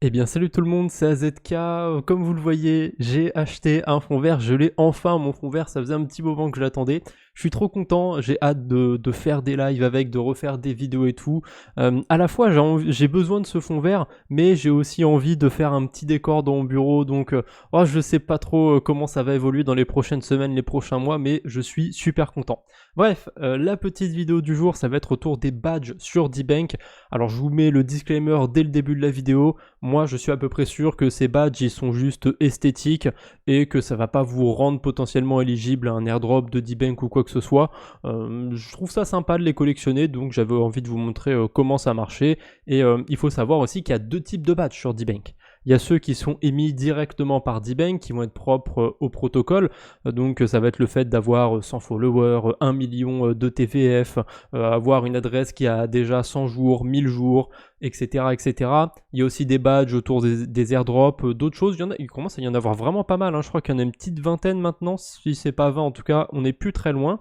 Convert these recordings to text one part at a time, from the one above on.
Eh bien salut tout le monde, c'est AZK. Comme vous le voyez, j'ai acheté un fond vert, je l'ai enfin mon fond vert, ça faisait un petit moment que je l'attendais. Je suis trop content, j'ai hâte de faire des lives avec, de refaire des vidéos et tout. À la fois j'ai besoin de ce fond vert, mais j'ai aussi envie de faire un petit décor dans mon bureau, donc je sais pas trop comment ça va évoluer dans les prochaines semaines, les prochains mois, mais je suis super content. Bref, la petite vidéo du jour, ça va être autour des badges sur D-Bank. Alors je vous mets le disclaimer dès le début de la vidéo. Moi, je suis à peu près sûr que ces badges, ils sont juste esthétiques et que ça va pas vous rendre potentiellement éligible à un airdrop de D-Bank ou quoi que ce soit. Je trouve ça sympa de les collectionner, donc j'avais envie de vous montrer comment ça marchait. Et il faut savoir aussi qu'il y a deux types de badges sur D-Bank. Il y a ceux qui sont émis directement par D-Bank, qui vont être propres au protocole. Donc ça va être le fait d'avoir 100 followers, 1 million de TVF, avoir une adresse qui a déjà 100 jours, 1000 jours, etc., etc. Il y a aussi des badges autour des airdrops, d'autres choses. Il commence à y en avoir vraiment pas mal. Je crois qu'il y en a une petite vingtaine maintenant. Si c'est pas 20, en tout cas, on n'est plus très loin.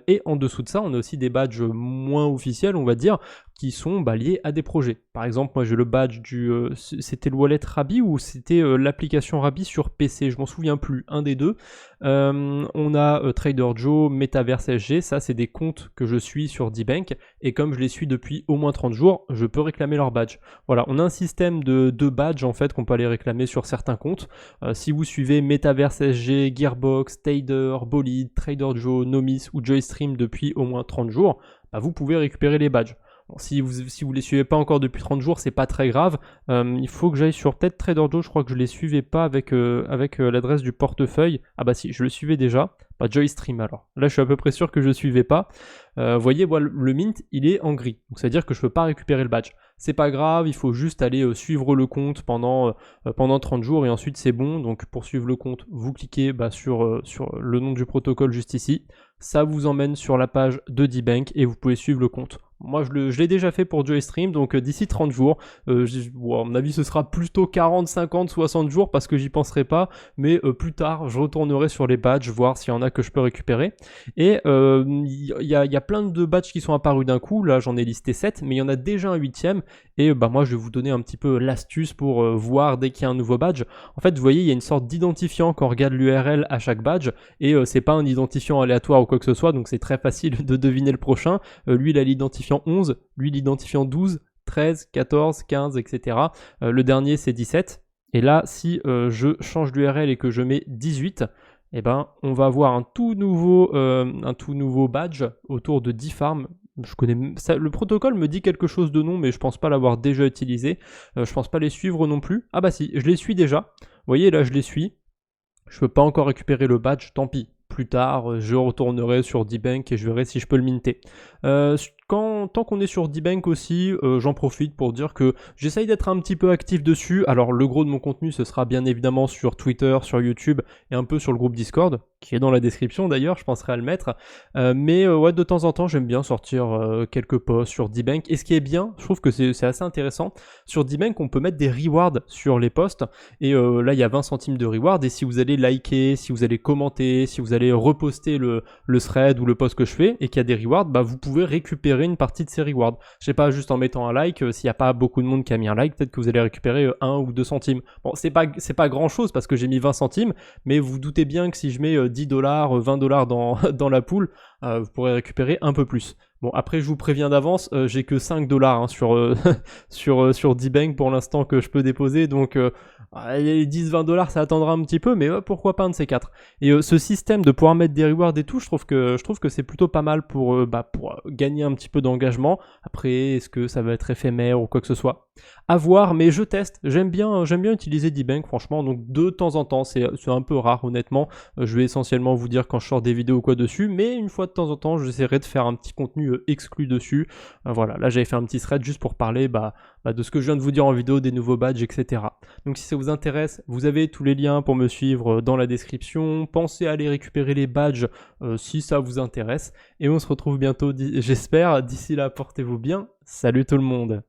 Et en dessous de ça, on a aussi des badges moins officiels, on va dire, qui sont liés à des projets. Par exemple, moi j'ai le badge c'était le wallet Rabi ou c'était l'application Rabi sur PC, je m'en souviens plus, un des deux. On a Trader Joe, Metaverse SG, ça c'est des comptes que je suis sur D-Bank et comme je les suis depuis au moins 30 jours, je peux réclamer leur badge. Voilà, on a un système de badges en fait qu'on peut aller réclamer sur certains comptes. Si vous suivez Metaverse SG, Gearbox, Tader, Bolide, Trader Joe, Nomis ou Joystream depuis au moins 30 jours, vous pouvez récupérer les badges. Bon, si vous les suivez pas encore depuis 30 jours, c'est pas très grave. Il faut que j'aille sur peut-être Trader Joe, je crois que je les suivais pas avec l'adresse du portefeuille. Ah bah si, je le suivais déjà. Pas Joystream alors. Là, je suis à peu près sûr que je suivais pas. Vous voyez, voilà, le mint, il est en gris. Donc ça veut dire que je peux pas récupérer le badge. C'est pas grave, il faut juste aller suivre le compte pendant 30 jours et ensuite c'est bon. Donc pour suivre le compte, vous cliquez sur le nom du protocole juste ici. Ça vous emmène sur la page de D-Bank et vous pouvez suivre le compte. Moi, je l'ai déjà fait pour Joystream, donc d'ici 30 jours, à mon avis, ce sera plutôt 40, 50, 60 jours parce que j'y penserai pas, mais plus tard, je retournerai sur les badges, voir s'il y en a que je peux récupérer. Et il y a plein de badges qui sont apparus d'un coup, là j'en ai listé 7, mais il y en a déjà un 8ème, et moi je vais vous donner un petit peu l'astuce pour voir dès qu'il y a un nouveau badge. En fait, vous voyez, il y a une sorte d'identifiant quand on regarde l'URL à chaque badge, et c'est pas un identifiant aléatoire ou quoi que ce soit, donc c'est très facile de deviner le prochain. Lui, il a l'identifiant 11, lui l'identifiant 12, 13, 14, 15, etc. Le dernier c'est 17. Et là, si je change d'URL et que je mets 18, on va avoir un tout nouveau badge autour de 10 farms. Je connais ça, le protocole me dit quelque chose de nom, mais je pense pas l'avoir déjà utilisé. Je pense pas les suivre non plus. Ah bah si, je les suis déjà. Vous voyez, là je les suis. Je peux pas encore récupérer le badge, tant pis. Plus tard, je retournerai sur D-Bank et je verrai si je peux le minter. Tant qu'on est sur D-Bank aussi, j'en profite pour dire que j'essaye d'être un petit peu actif dessus. Alors le gros de mon contenu, ce sera bien évidemment sur Twitter, sur YouTube et un peu sur le groupe Discord, qui est dans la description d'ailleurs, je penserai à le mettre. Mais de temps en temps, j'aime bien sortir quelques posts sur D-Bank. Et ce qui est bien, je trouve que c'est assez intéressant, sur D-Bank, on peut mettre des rewards sur les posts. Et là, il y a 20 centimes de reward. Et si vous allez liker, si vous allez commenter, si vous allez reposter le thread ou le post que je fais et qu'il y a des rewards, vous pouvez récupérer une partie de ces rewards. Je sais pas, juste en mettant un like, s'il n'y a pas beaucoup de monde qui a mis un like, peut-être que vous allez récupérer 1 ou 2 centimes. Bon, c'est pas grand chose parce que j'ai mis 20 centimes, mais vous doutez bien que si je mets 10 dollars, 20 dollars dans la pool, vous pourrez récupérer un peu plus. Bon, après, je vous préviens d'avance, j'ai que 5 dollars sur D-Bank pour l'instant que je peux déposer, donc les 10-20 dollars, ça attendra un petit peu, mais pourquoi pas un de ces quatre. Et ce système de pouvoir mettre des rewards et tout, je trouve que c'est plutôt pas mal pour gagner un petit peu d'engagement. Après, est-ce que ça va être éphémère ou quoi que ce soit? À voir, mais je teste. J'aime bien utiliser D-Bank, franchement, donc de temps en temps, c'est un peu rare, honnêtement. Je vais essentiellement vous dire quand je sors des vidéos ou quoi dessus, mais une fois de temps en temps, j'essaierai de faire un petit contenu exclu dessus. Voilà, là j'avais fait un petit thread juste pour parler de ce que je viens de vous dire en vidéo, des nouveaux badges, etc. Donc si ça vous intéresse, vous avez tous les liens pour me suivre dans la description. Pensez à aller récupérer les badges si ça vous intéresse. Et on se retrouve bientôt, j'espère. D'ici là, portez-vous bien. Salut tout le monde.